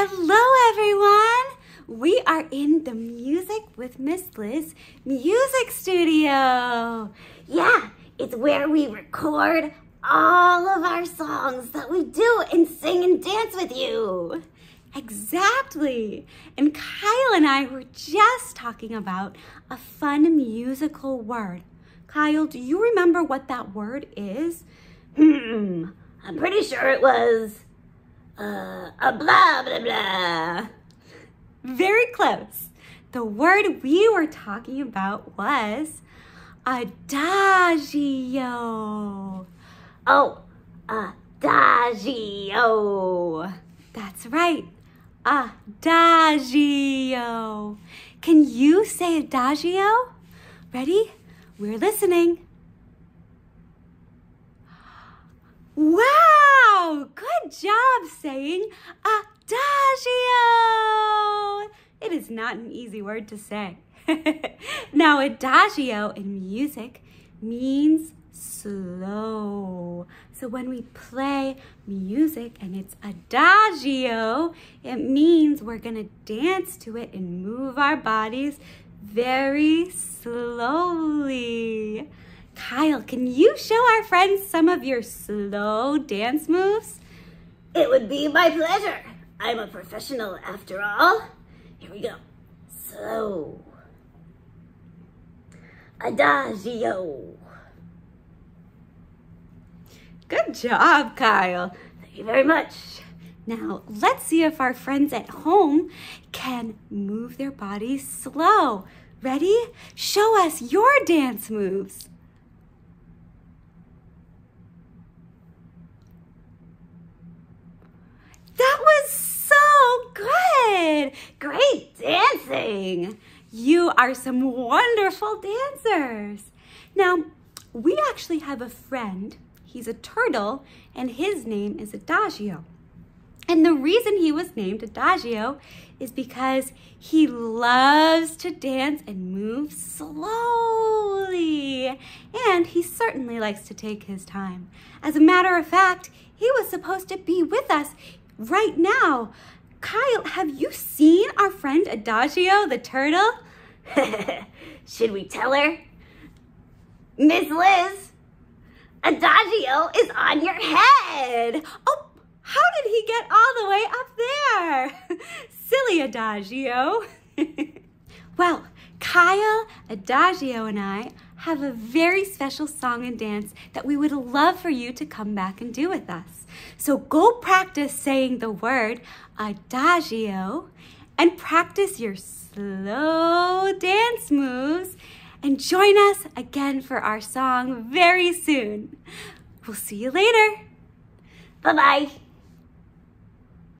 Hello, everyone. We are in the Music with Miss Liz music studio. Yeah, it's where we record all of our songs that we do and sing and dance with you. Exactly. And Kyle and I were just talking about a fun musical word. Kyle, do you remember what that word is? I'm pretty sure it was a blah, blah, blah. Very close. The word we were talking about was Adagio. Oh, Adagio. That's right. Adagio. Can you say Adagio? Ready? We're listening. Wow! Good job saying Adagio. It is not an easy word to say. Now, Adagio in music means slow. So when we play music and it's Adagio, it means we're going to dance to it and move our bodies very slowly. Kyle, can you show our friends some of your slow dance moves? It would be my pleasure. I'm a professional after all. Here we go. Slow. Adagio. Good job, Kyle. Thank you very much. Now, let's see if our friends at home can move their bodies slow. Ready? Show us your dance moves. That was so good. Great dancing. You are some wonderful dancers. Now, we actually have a friend. He's a turtle, and his name is Adagio. And the reason he was named Adagio is because he loves to dance and move slowly. And he certainly likes to take his time. As a matter of fact, he was supposed to be with us right now. Kyle, have you seen our friend Adagio the Turtle? Should we tell her? Miss Liz, Adagio is on your head. Oh, how did he get all the way up there? Silly Adagio. Well, Kyle, Adagio, and I have a very special song and dance that we would love for you to come back and do with us. So go practice saying the word Adagio and practice your slow dance moves and join us again for our song very soon. We'll see you later. Bye-bye.